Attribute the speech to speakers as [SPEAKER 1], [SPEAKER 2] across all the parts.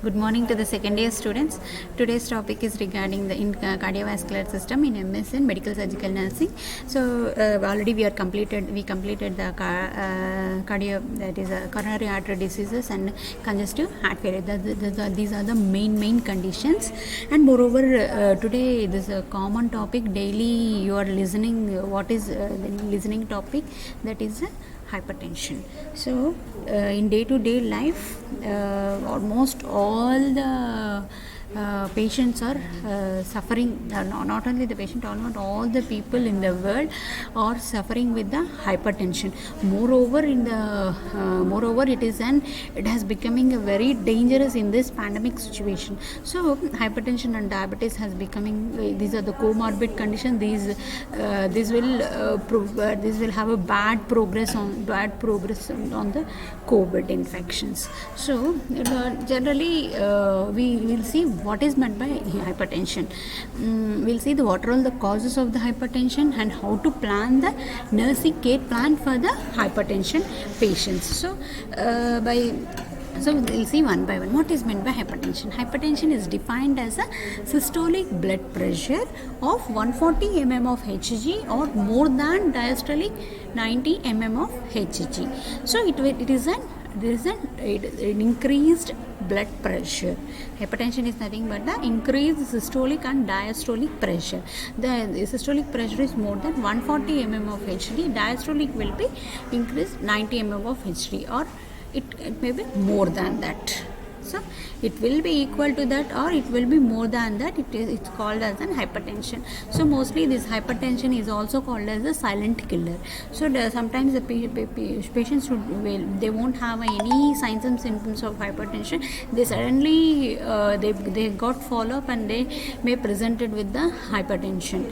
[SPEAKER 1] Good morning to the second year students. Today's topic is regarding the cardiovascular system in MS and medical surgical nursing. So already we completed the cardio, that is coronary artery diseases and congestive heart failure. These are the main conditions. And moreover, today this is a common topic. Daily you are listening. What is the listening topic? That is hypertension. So in day-to-day life, almost all the patients are suffering, not only the patient, almost all the people in the world are suffering with the hypertension. Moreover, it has becoming a very dangerous in this pandemic situation. So hypertension and diabetes has becoming, these are the comorbid conditions. This will have a bad progress on the COVID infections. So generally we will see what is meant by hypertension. We'll see what are all the causes of the hypertension and how to plan the nursing care plan for the hypertension patients. So we'll see one by one what is meant by hypertension. Hypertension is defined as a systolic blood pressure of 140 mm of Hg or more than diastolic 90 mm of Hg. So there is an increased blood pressure. Hypertension is nothing but the increased systolic and diastolic pressure. The systolic pressure is more than 140 mm of Hg. Diastolic will be increased 90 mm of Hg, or it may be more than that. So it will be equal to that or it will be more than that. It's called as an hypertension. So mostly this hypertension is also called as a silent killer. So sometimes the patients they won't have any signs and symptoms of hypertension. They suddenly they got follow up and they may presented with the hypertension.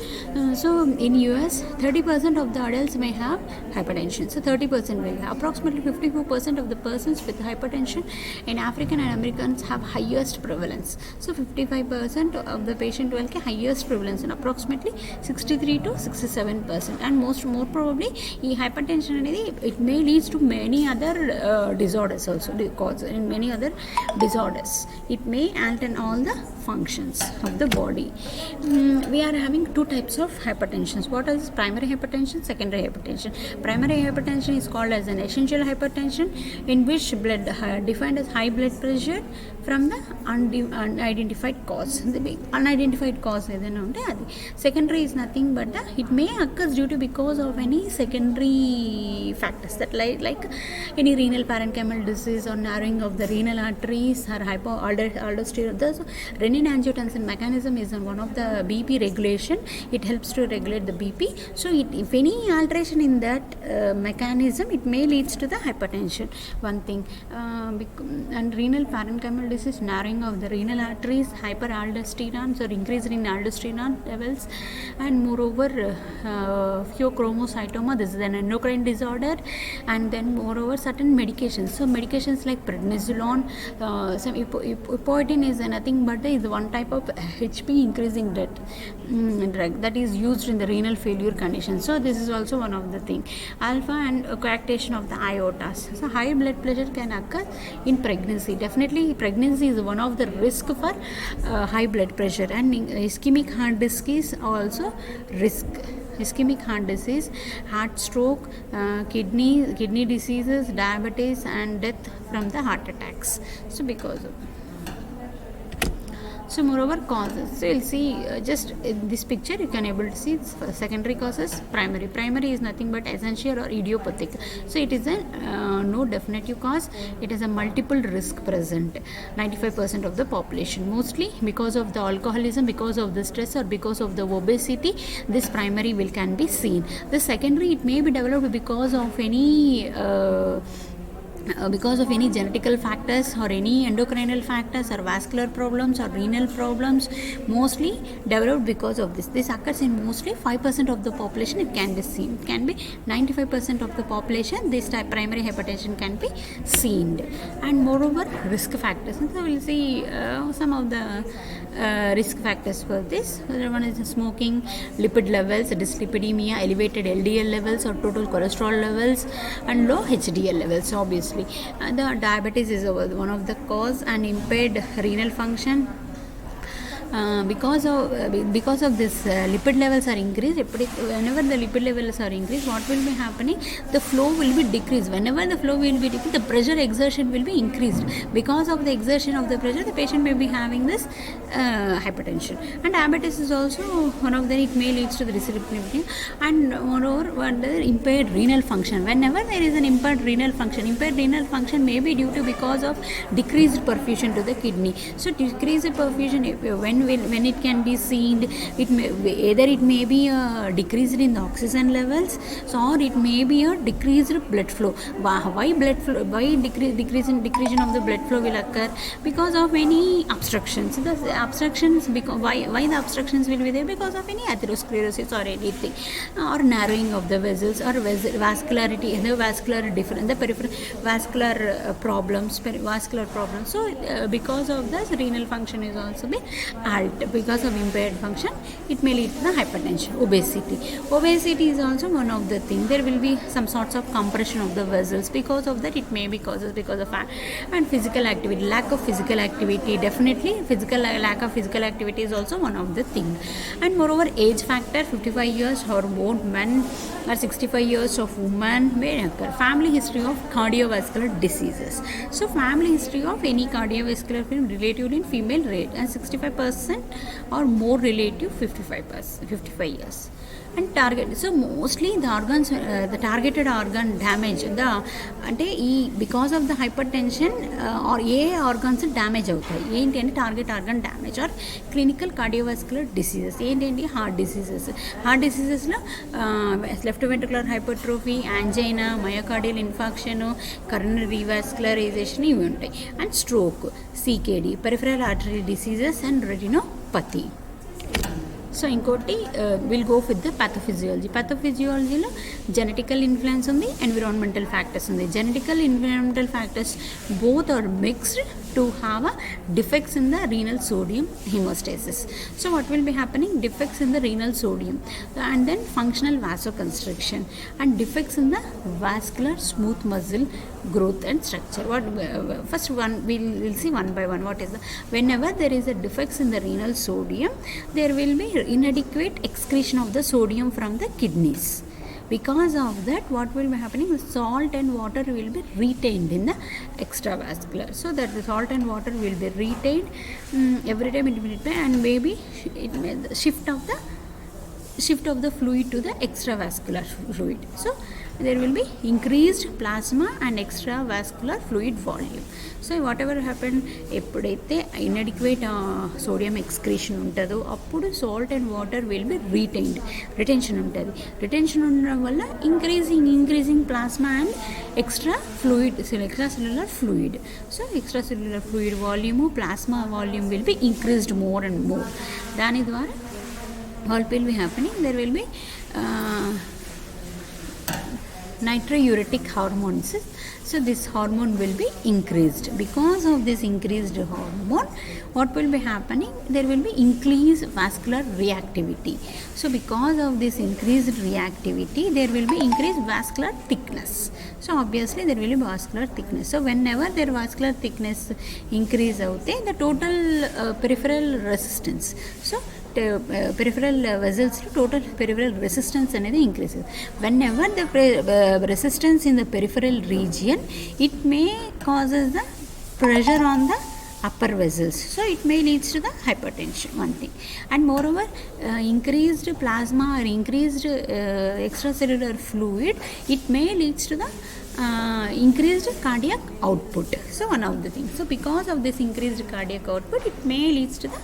[SPEAKER 1] So in US 30% of the adults may have hypertension. So 30% will have. Approximately 54% of the persons with hypertension in African and Americans have highest prevalence. So 55% of the patient will get highest prevalence, and approximately 63 to 67%. And more probably, hypertension it may lead to many other disorders also. In many other disorders, it may alter all the functions of the body. We are having two types of hypertension. What is primary hypertension, secondary hypertension? Primary hypertension is called as an essential hypertension, in which blood defined as high blood pressure from the unidentified cause. The unidentified cause is secondary is nothing but it may occur due to because of any secondary factors that like any renal parenchymal disease or narrowing of the renal arteries or hypoaldosteronism. So renin-angiotensin mechanism is one of the BP regulation. It helps to regulate the BP. So if any alteration in that mechanism, it may leads to the hypertension. One thing, and renal parenchymal disease, narrowing of the renal arteries, hyperaldosterone, or increase in aldosterone levels, and moreover pheochromocytoma. This is an endocrine disorder. And then moreover certain medications. So medications like prednisolone, some epoetin is nothing but is one type of HP increasing drug that is used in the renal failure condition. So this is also one of the thing. Alpha and coarctation of the aortas. So high blood pressure can occur in pregnancy. Definitely pregnancy is one of the risk for high blood pressure, and ischemic heart disease also risk. Ischemic heart disease, heart stroke, kidney diseases, diabetes, and death from the heart attacks. So because of moreover causes. So you'll see just in this picture you can able to see secondary causes. Primary is nothing but essential or idiopathic. So it is a no definitive cause. It is a multiple risk present. 95% of the population, mostly because of the alcoholism, because of the stress, or because of the obesity, this primary can be seen. The secondary, it may be developed because of any genetical factors or any endocrinal factors or vascular problems or renal problems, mostly developed because of this. This occurs in mostly 5% of the population. It can be seen. It can be 95% of the population. This type primary hypertension can be seen. And moreover, risk factors. And so we'll see some of the risk factors for this. One is smoking, lipid levels, dyslipidemia, elevated LDL levels or total cholesterol levels, and low HDL levels, obviously. The diabetes is one of the cause, and impaired renal function. Because of this lipid levels are increased. Whenever the lipid levels are increased, what will be happening? The flow will be decreased. Whenever the flow will be decreased, the pressure exertion will be increased. Because of the exertion of the pressure, the patient may be having this hypertension. And diabetes is also one of the, it may lead to the dyslipidemia. And moreover, the impaired renal function. Whenever there is an impaired renal function may be due to because of decreased perfusion to the kidney. So decreased perfusion, when it can be seen, it may be decreased in the oxygen levels, or it may be a decreased blood flow. Why decrease of the blood flow will occur? Because of any obstructions. The obstructions, why the obstructions will be there? Because of any atherosclerosis or anything, or narrowing of the vessels, or vascularity, the vascular difference, the peripheral vascular problems. So because of this, renal function is also be altered. Because of impaired function, it may lead to the hypertension. Obesity is also one of the things. There will be some sorts of compression of the vessels. Because of that, it may be causes because of fat. And physical activity, lack of physical activity, definitely lack of physical activity is also one of the things. And moreover, age factor, 55 years or more men or 65 years of women may occur. Family history of cardiovascular diseases. So family history of any cardiovascular relative in female rate, and 65% or more relative 55 years. And target, so mostly the organs, the targeted organ damage, because of the hypertension or ఏ organs damage అవుతాయి. ఏంటి అంటే target organ damage or clinical cardiovascular diseases. ఏంటంటే heart డిసీజెస్లో left ventricular hypertrophy, angina, myocardial infarction, coronary revascularisation ఇవి ఉంటాయి. And stroke, CKD, peripheral artery diseases and retinopathy. So ఇంకోటి will go with the ప్యాథోఫిజియాలజీలో genetical influence ఉంది, environmental factors ఉంది. Genetical environmental factors both are mixed to have a defects in the renal sodium hemostasis. So what will be happening? Defects in the renal sodium, and then functional vasoconstriction, and defects in the vascular smooth muscle growth and structure. First one we'll see one by one. What is the, whenever there is a defects in the renal sodium, there will be inadequate excretion of the sodium from the kidneys. Because of that, what will be happening? The salt and water will be retained in the extravascular. So that the salt and water will be retained every time it will be, and maybe it may shift of the fluid to the extravascular fluid. So there will be increased plasma and extravascular fluid volume. So whatever happened, ఎప్పుడైతే inadequate sodium excretion ఉంటుందో అప్పుడు salt and water will be retention ఉంటుంది. Retention ఉండడం వల్ల increasing plasma and extracellular fluid. So extracellular fluid volume, plasma volume will be increased more and more. దాని ద్వారా what will be happening? There will be nitriuretic hormones. So this hormone will be increased. Because of this increased hormone, what will be happening? There will be increased vascular reactivity. So because of this increased reactivity, there will be increased vascular thickness. So obviously there will be vascular thickness. So whenever their vascular thickness increase out, the total peripheral resistance. So peripheral vessels, total peripheral resistance అనేది increases. Whenever the resistance in the peripheral region, it may causes the pressure on the upper vessels. So it may leads to the hypertension, one thing. And moreover, increased plasma or increased extracellular fluid, it may leads to the increased cardiac output. So one of the things. So because of this increased cardiac output, it may leads to the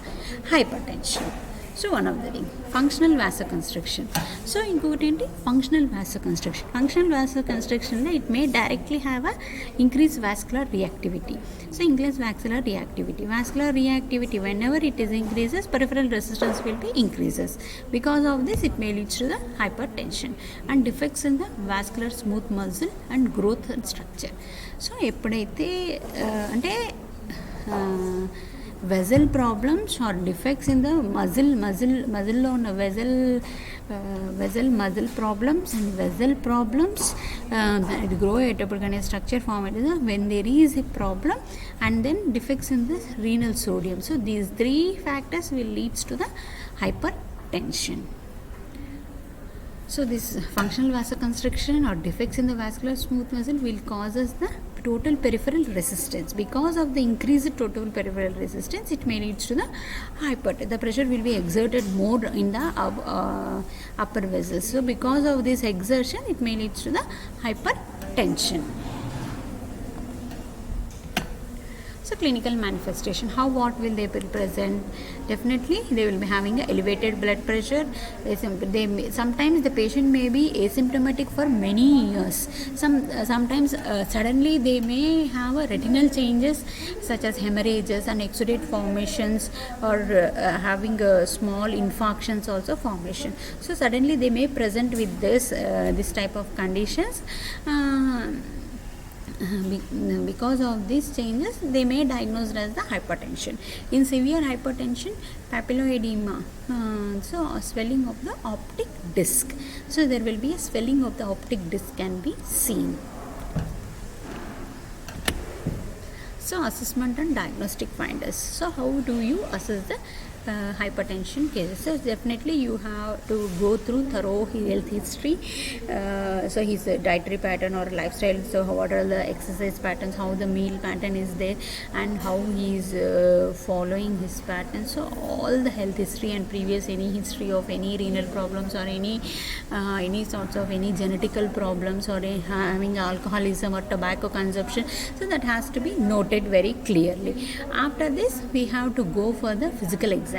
[SPEAKER 1] hypertension. So one of the things, functional vasoconstriction. So including functional vasoconstriction, it may directly have a increased vascular reactivity. So increased vascular reactivity, whenever it is increases, peripheral resistance will be increases. Because of this, it may lead to the hypertension and defects in the vascular smooth muscle and growth and structure. So ఎప్పుడైతే అంటే vessel problems or defects in the muscle on vessel muscle problems and vessel problems, grow atopic structure form when there is a problem, and then defects in the renal sodium. So these three factors will leads to the hypertension. So this functional vasoconstriction or defects in the vascular smooth muscle will cause us the total peripheral resistance. Because of the increased total peripheral resistance, it may lead to the hypertension. The pressure will be exerted more in the upper vessels. So because of this exertion, it may lead to the hypertension. So clinical manifestation, what will they present? Definitely they will be having a elevated blood pressure. Sometimes the patient may be asymptomatic for many years. Sometimes suddenly they may have retinal changes such as hemorrhages and exudate formations, or having small infarctions also formation. So suddenly they may present with this type of conditions. Because of these changes, they may diagnosed as the hypertension. In severe hypertension, papilloedema, so a swelling of the optic disc. So there will be a swelling of the optic disc can be seen. So assessment and diagnostic finders. So how do you assess the hypertension cases? So definitely you have to go through thorough health history, so his dietary pattern or lifestyle, so what are the exercise patterns, how the meal pattern is there, and how he is following his pattern. So all the health history and previous any history of any renal problems or any sorts of any genetical problems, or having alcoholism or tobacco consumption, so that has to be noted very clearly. After this, we have to go for the physical examination.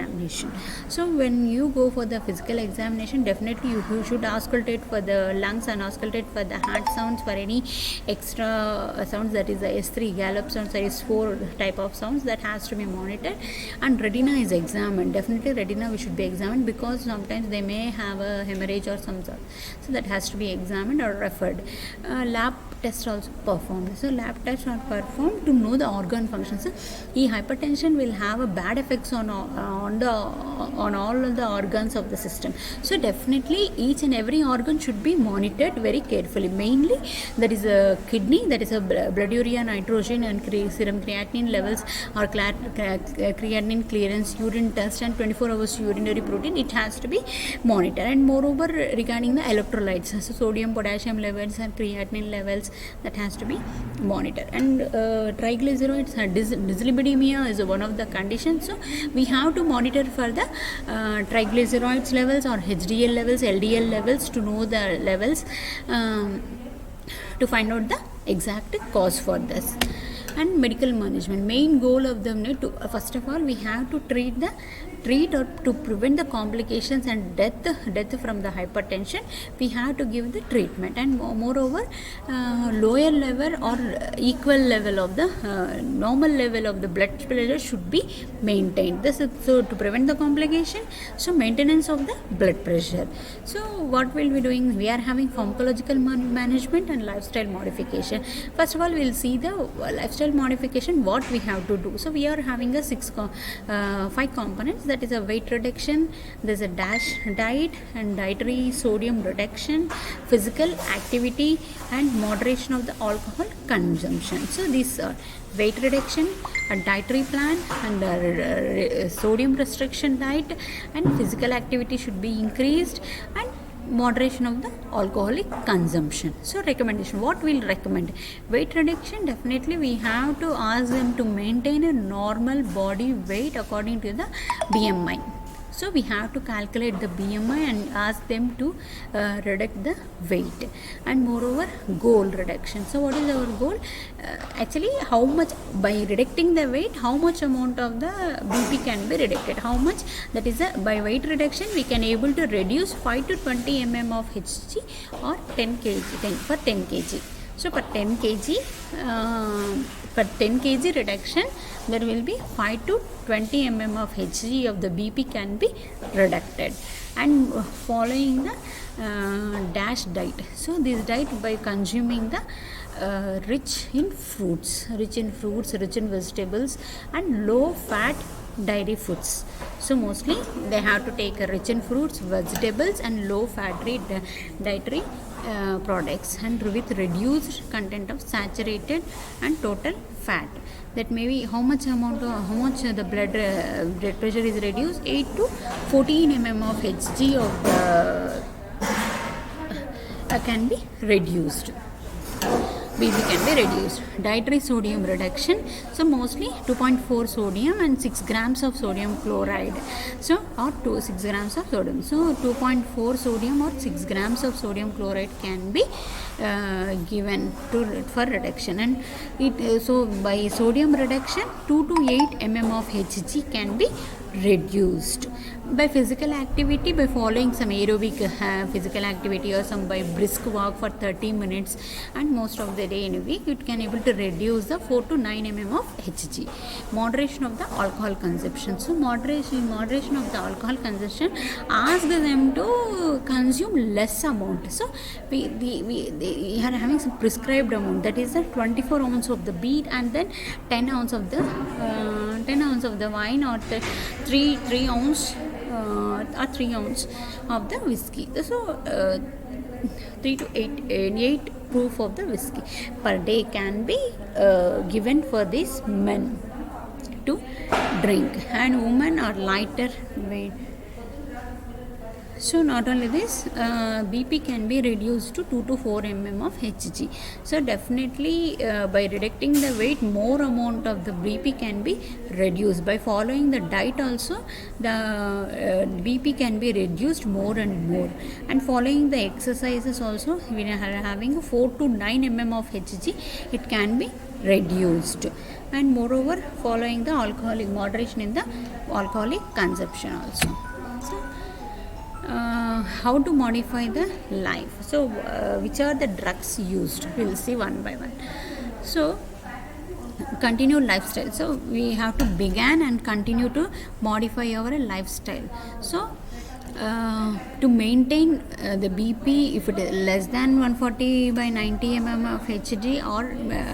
[SPEAKER 1] So when you go for the physical examination, definitely you should auscultate for the lungs and auscultate for the heart sounds, for any extra sounds, that is the S3 gallop sounds, there is 4 type of sounds that has to be monitored. And retina is examined. Definitely retina we should be examined, because sometimes they may have a hemorrhage or some sort, so that has to be examined or referred. Lab tests also performed. So lab tests are performed to know the organ functions. So hypertension will have a bad effects on all the organs of the system. So definitely each and every organ should be monitored very carefully. Mainly that is a kidney, that is a blood urea nitrogen and serum creatinine levels, or creatinine clearance, urine test, and 24 hours urinary protein, it has to be monitored. And moreover, regarding the electrolytes, so sodium, potassium levels and creatinine levels, that has to be monitored. And triglycerides, dyslipidemia is one of the conditions. So we have to monitor for the triglycerides levels or HDL levels, LDL levels, to know the levels, to find out the exact cause for this. And medical management, main goal of them to first of all we have to treat or to prevent the complications and death from the hypertension. We have to give the treatment, and moreover lower level or equal level of the normal level of the blood pressure should be maintained. This is so to prevent the complication, so maintenance of the blood pressure. So what we'll be doing, we are having pharmacological management and lifestyle modification. First of all, we'll see the lifestyle modification, what we have to do. So we are having a 5 components, that is a weight reduction, there's a DASH diet and dietary sodium reduction, physical activity, and moderation of the alcohol consumption. So these are weight reduction, a dietary plan, and sodium restriction diet, and physical activity should be increased, and moderation of the alcoholic consumption. So recommendation, what we'll recommend, weight reduction, definitely we have to ask them to maintain a normal body weight according to the BMI. So we have to calculate the BMI and ask them to reduce the weight. And moreover, goal reduction. So what is our goal? Actually, how much, by reducing the weight, how much amount of the BP can be reduced? How much? That is by weight reduction we can able to reduce 5 to 20 mm of Hg or 10 kg for 10 kg. So for 10 kg reduction, there will be 5 to 20 mm of Hg of the BP can be reduced. And following the DASH diet. So this diet, by consuming the rich in fruits, rich in vegetables, and low fat dairy foods. So mostly they have to take a rich in fruits, vegetables, and low fat dietary products, and with reduced content of saturated and total fat. That may be how much the blood pressure is reduced, 8 to 14 mm of Hg of can be reduced. BP can be reduced. Dietary sodium reduction, so mostly 2.4 sodium and 6 grams of sodium chloride, so or 6 grams of sodium, so 2.4 sodium or 6 grams of sodium chloride can be given for reduction. And it so by sodium reduction 2 to 8 mm of Hg can be reduced. By physical activity, by following some aerobic physical activity or some by brisk walk for 30 minutes and most of the day in a week, it can able to reduce the 4 to 9 mm of Hg. Moderation of the alcohol consumption, so moderation of the alcohol consumption, ask them to consume less amount. So we are having some prescribed amount, that is the 24 ounce of the beer and then 10 ounce of the 10 ounce of the wine, or the 3 ounce or 3 ounce of the whiskey. So 3 to 8 proof of the whiskey per day can be given for these men to drink, and women are lighter weight. So not only this, BP can be reduced to 2 to 4 mm of Hg. So definitely by reducing the weight, more amount of the BP can be reduced. By following the diet also, the BP can be reduced more and more. And following the exercises also, we are having 4 to 9 mm of Hg, it can be reduced. And moreover, following the alcoholic moderation in the alcoholic consumption also. So how to modify the life, so which are the drugs used, we will see one by one. So continued lifestyle, so we have to begin and continue to modify our lifestyle. So to maintain the BP, if it is less than 140 by 90 mm of Hg, or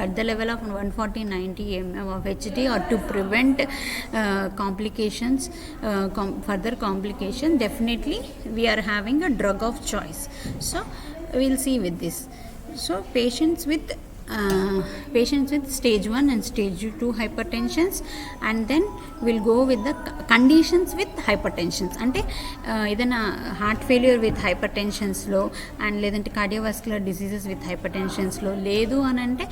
[SPEAKER 1] at the level of 140 90 mm of Hg, or to prevent complications, further complication, definitely we are having a drug of choice. So we will see with this. So patients with stage 1 and stage 2 hypertensions, and then we'll go with the conditions with hypertensions. అంటే ఏదైనా heart failure with హైపర్టెన్షన్స్లో and లేదంటే cardiovascular diseases with హైపర్టెన్షన్స్లో లేదు అని అంటే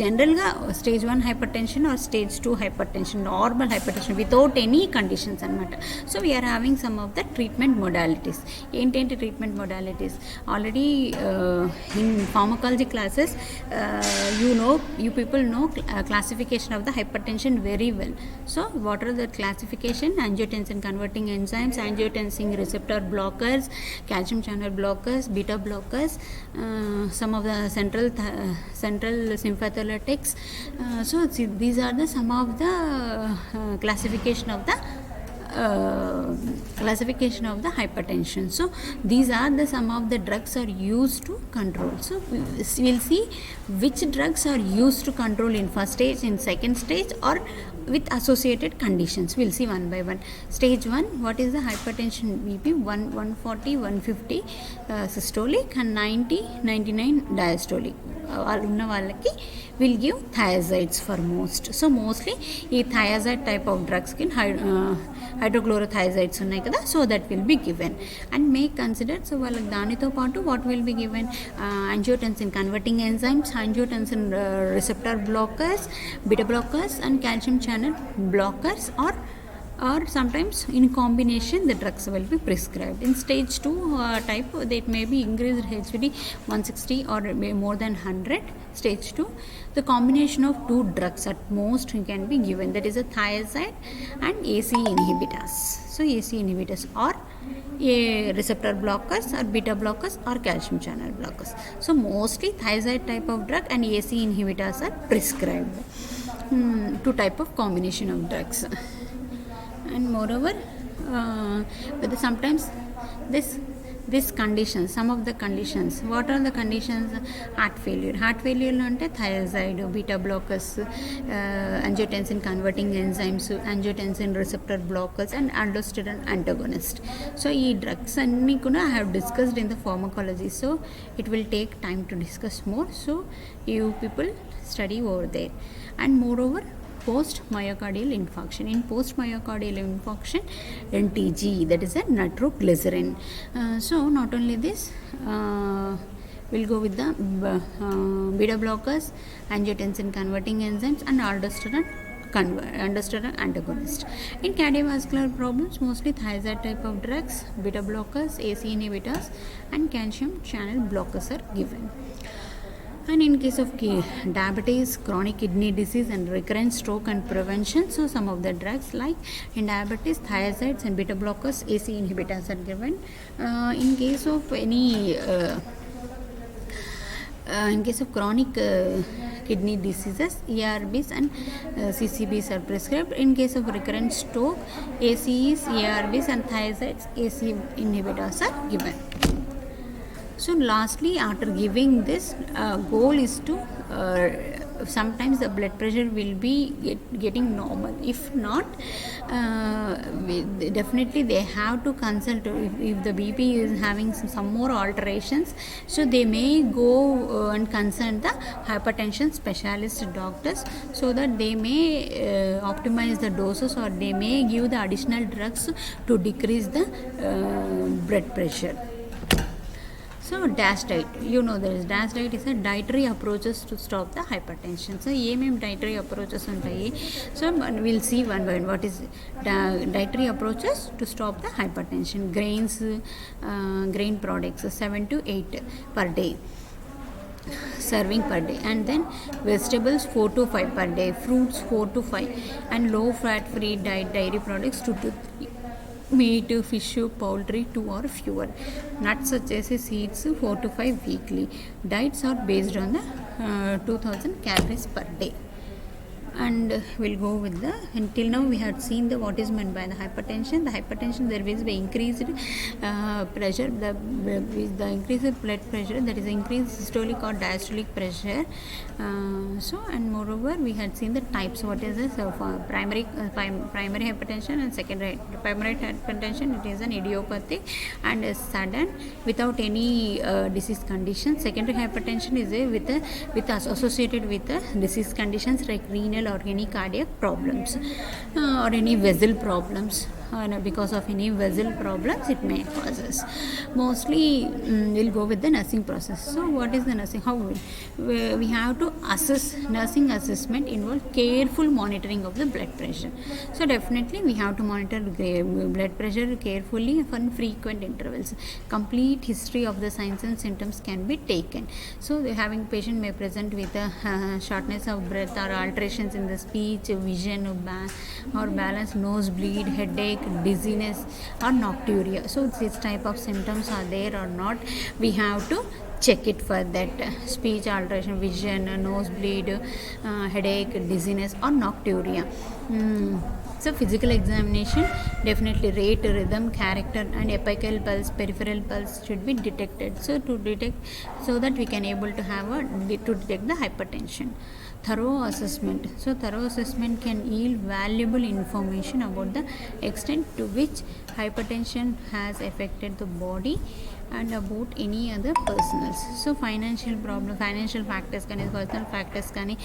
[SPEAKER 1] జనరల్గా stage 1 hypertension or stage 2 hypertension, normal hypertension without any conditions అనమాట. So we are having some of the treatment modalities. ఏంటంటే treatment modalities already in pharmacology classes you people know classification of the hypertension very well. So what are the classification? Angiotensin converting enzymes, angiotensin receptor blockers, calcium channel blockers, beta blockers, some of the central sympatholitics. So these are the some of the classification of the hypertension. So these are the some of the drugs are used to control. So we'll see which drugs are used to control in first stage, in second stage, or with associated conditions. We'll see one by one. Stage 1, what is the hypertension BP? 140 150 systolic and 90 99 diastolic. ఉన్న వాళ్ళకి will give thiazides for most. So mostly ఈ thiazide type of drugs కి hydrochlorothiazides ఉన్నాయి కదా, so that will be given and may consider. So వాళ్ళకి దానితో పాటు what will be given? Angiotensin converting enzymes, angiotensin receptor blockers, beta blockers, and calcium channel blockers, or sometimes in combination the drugs will be prescribed. In stage 2 type, that may be increased HBD 160 or more than 100. Stage 2, the combination of 2 drugs at most can be given, that is a thiazide and ACE inhibitors. So ACE inhibitors or receptor blockers or beta blockers or calcium channel blockers. So mostly thiazide type of drug and ACE inhibitors are prescribed. 2 type of combination of drugs. And moreover, but sometimes this this conditions, some of the conditions. What are the conditions? Heart failure ante thiazide, beta blockers, angiotensin converting enzymes, angiotensin receptor blockers, and aldosterone antagonist. So ee drugs anni kuda I have discussed in the pharmacology, so it will take time to discuss more, so you people study over there. And moreover, post myocardial infarction. In post myocardial infarction, NTG, that is a nitroglycerin. So not only this, we'll go with the beta blockers, angiotensin converting enzymes, and aldosterone antagonist. In cardiovascular problems, mostly thiazide type of drugs, beta blockers, ACE inhibitors, and calcium channel blockers are given. And in case of diabetes, chronic kidney disease, and recurrent stroke and prevention, so some of the drugs like in diabetes, thiazides and beta blockers, ACE inhibitors are given. In case of chronic kidney diseases, ARBs and CCBs are prescribed. In case of recurrent stroke, ACEs, ARBs and thiazides, ACE inhibitors are given. So lastly, after giving this, goal is to sometimes the blood pressure will be getting normal. If not, definitely they have to consult. If the BP is having some more alterations, so they may go and consult the hypertension specialist doctors, so that they may optimize the doses, or they may give the additional drugs to decrease the blood pressure. So DASH diet, you know, there is DASH diet is a dietary approaches to stop the hypertension. So dietary approaches untayi. So we'll see one by one what is dietary approaches to stop the hypertension. Grains, grain products 7 to 8 per day serving per day, and then vegetables 4 to 5 per day, fruits 4 to 5, and low fat free diet dairy products 2 to 3, meat, fish, poultry 2 or fewer, nuts such as seeds 4 to 5 weekly. Diets are based on the 2000 calories per day. And we'll go with the, until now we had seen the what is meant by the hypertension. The hypertension, there will be increased pressure, the increased blood pressure, that is increased systolic or diastolic pressure. So and moreover, we had seen the types. What is this? Primary hypertension and secondary. Primary hypertension, it is an idiopathic and sudden without any disease condition. Secondary hypertension is associated with disease conditions like renal or any cardiac problems, or any vessel problems. Because of any vessel problems it may causes. Mostly we'll go with the nursing process. So what is the nursing? How we have to assess. Nursing assessment involves careful monitoring of the blood pressure. So definitely we have to monitor blood pressure carefully for frequent intervals. Complete history of the signs and symptoms can be taken. So the having patient may present with shortness of breath or alterations in the speech, vision, or balance, nosebleed, headache, dizziness, or nocturia. So this type of symptoms are there or not, we have to check it for that. Speech alteration, vision, nosebleed, headache, dizziness, or nocturia. So physical examination, definitely rate, rhythm, character, and apical pulse, peripheral pulse should be detected. So to detect, so that we can able to have to detect the hypertension. Thorough assessment. So thorough assessment can yield valuable information about the extent to which hypertension has affected the body and about any other personals. So financial factors can, personal factors can,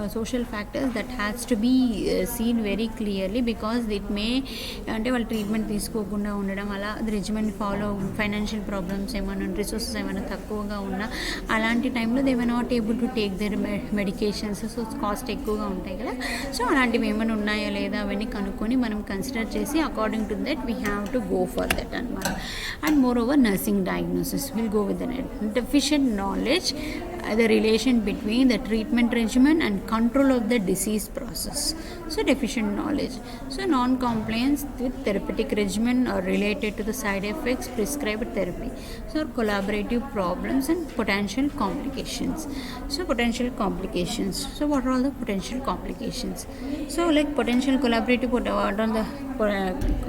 [SPEAKER 1] social factors, that has to be seen very clearly, because it may అంటే వాళ్ళు treatment తీసుకోకుండా ఉండడం, అలా regiment follow, financial problems ఏమైనా, resources ఏమైనా తక్కువగా ఉన్నా, అలాంటి టైంలో they were not able to take their medications. So cost ఎక్కువగా ఉంటాయి కదా. సో అలాంటివి ఏమైనా ఉన్నాయా లేదా అవన్నీ కనుక్కొని మనం కన్సిడర్ చేసి according to that we have to go for that అనమాట. And moreover nursing diagnosis, we'll go with the deficient knowledge the relation between the treatment regimen and control of the disease process. So deficient knowledge. So non-compliance with therapeutic regimen or related to the side effects prescribed therapy. So collaborative problems and potential complications. So potential complications. So what are all the potential complications? So like potential collaborative, what are the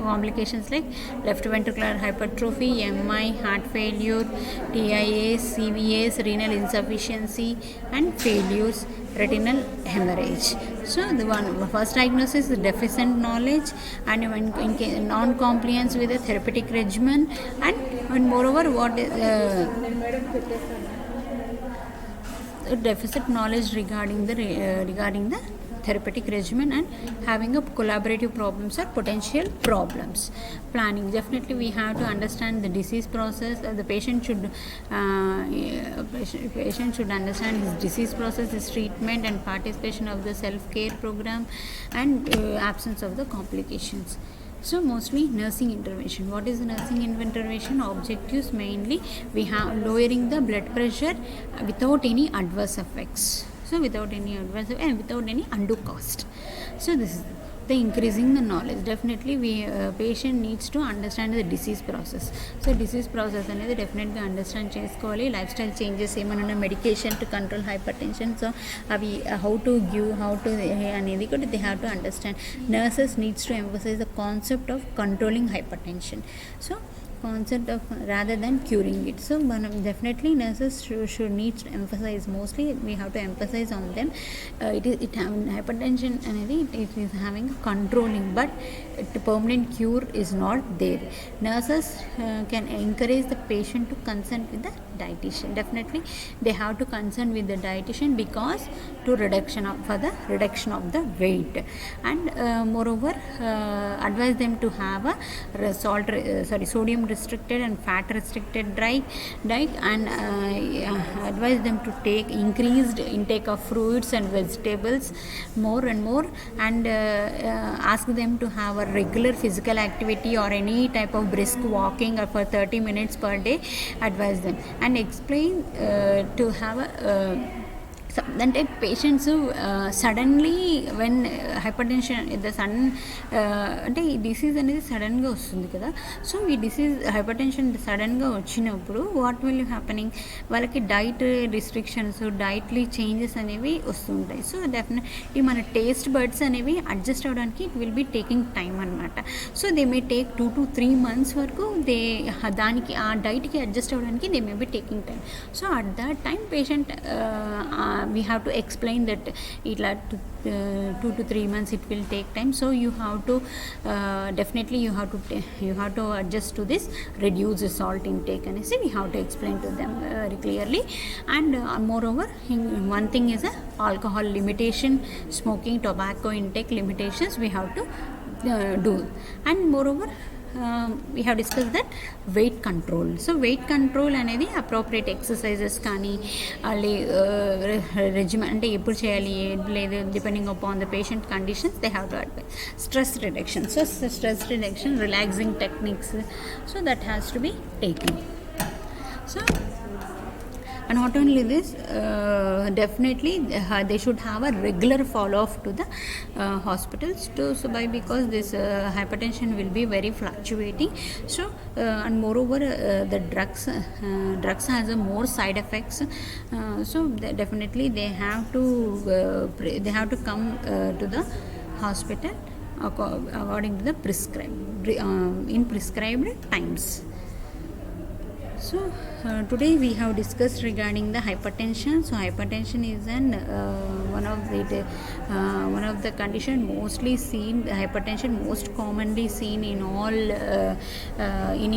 [SPEAKER 1] complications like left ventricular hypertrophy, MI, heart failure, TIAs, CVAs, renal insufficiency and failures, retinal hemorrhage. So the first diagnosis is deficient knowledge and in non-compliance with the therapeutic regimen, and moreover what is deficit knowledge regarding the therapeutic regimen and having a collaborative problems or potential problems. Planning, definitely we have to understand the disease process. The patient should understand his disease process, his treatment and participation of the self-care program and absence of the complications. So mostly nursing intervention. What is the nursing intervention? Objectives mainly we have lowering the blood pressure without any adverse effects. So without any adverse and without any undue cost. So this is the increasing the knowledge. Definitely we patient needs to understand the disease process. So disease process అనేది definitely understand చేసుకోవాలి. Lifestyle changes ఏమైనా medication to control hypertension. So అవి how to give, how to అనేది కూడా they have to understand. Nurses needs to emphasize the concept of controlling hypertension. So concept of rather than curing it. So definitely nurses should need to emphasize, mostly we have to emphasize on them. It hypertension అనేది it is having controlling, but permanent cure is not there. Nurses can encourage the patient to consult with the dietitian. Definitely they have to consult with the dietitian because for the reduction of the weight, and moreover advise them to have a sodium restricted and fat restricted diet, and advise them to take increased intake of fruits and vegetables more and more, and ask them to have a regular physical activity or any type of brisk walking or for 30 minutes per day. Advise them and explain to have a అంటే patients suddenly when hypertension the sudden అంటే ఈ disease అనేది సడన్గా వస్తుంది కదా. So ఈ disease hypertension సడన్గా వచ్చినప్పుడు వాట్ విల్ హ్యాపెనింగ్, వాళ్ళకి డైట్ రిస్ట్రిక్షన్స్, డైట్లీ చేంజెస్ అనేవి వస్తుంటాయి. సో డెఫినెట్లీ మన టేస్ట్ బర్డ్స్ అనేవి అడ్జస్ట్ అవ్వడానికి it will be taking time అనమాట. So they may take 2 to 3 months వరకు దానికి ఆ డైట్కి అడ్జస్ట్ అవ్వడానికి they may be taking time. So at that time patient we have to explain that it like 2 to 3 months it will take time. So you have to definitely you have to adjust to this, reduce the salt intake, and we have to explain to them very clearly. And moreover one thing is alcohol limitation, smoking, tobacco intake limitations we have to do. And moreover we have discussed that weight control. So weight control అనేది appropriate exercises కానీ regimen అంటే ఎప్పుడు చేయాలి లేదు depending upon the patient conditions they have to advise. Stress reduction, so stress reduction, relaxing techniques, so that has to be taken. So and not only this, definitely they should have a regular follow-up to the hospitals too. So because this hypertension will be very fluctuating. So and moreover the drugs has a more side effects. So definitely they have to come to the hospital according to the in prescribed times. So today we have discussed regarding the hypertension. So hypertension is one of the condition mostly seen, the hypertension most commonly seen in all in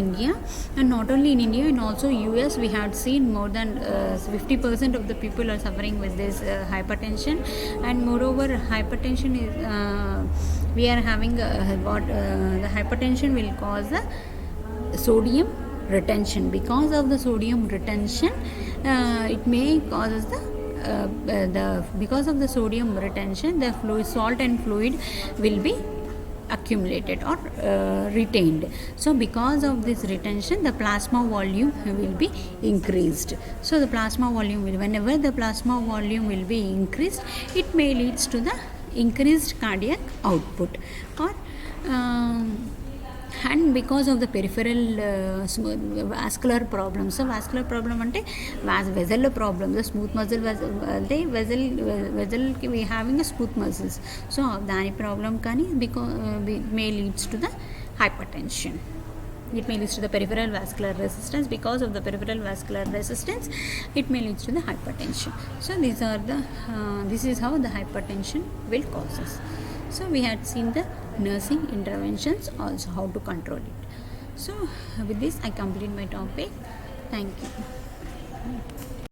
[SPEAKER 1] India, and not only in India, in also US we had seen more than 50% of the people are suffering with this hypertension. And moreover hypertension is we are having the hypertension will cause the sodium retention. Because of the sodium retention it may causes because of the sodium retention the salt and fluid will be accumulated or retained. So because of this retention, the plasma volume will be increased. So the plasma volume will, whenever the plasma volume will be increased, it may leads to the increased cardiac output, or and because of the peripheral vascular problems. So vascular problem ante vessel problem, the smooth muscle vessel we having a smooth muscles, so dani problem kani because may leads to the hypertension. It may lead to the peripheral vascular resistance. Because of the peripheral vascular resistance, it may lead to the hypertension. So these are the this is how the hypertension will cause us. So we had seen the nursing interventions, also how to control it. So with this I complete my topic. Thank you.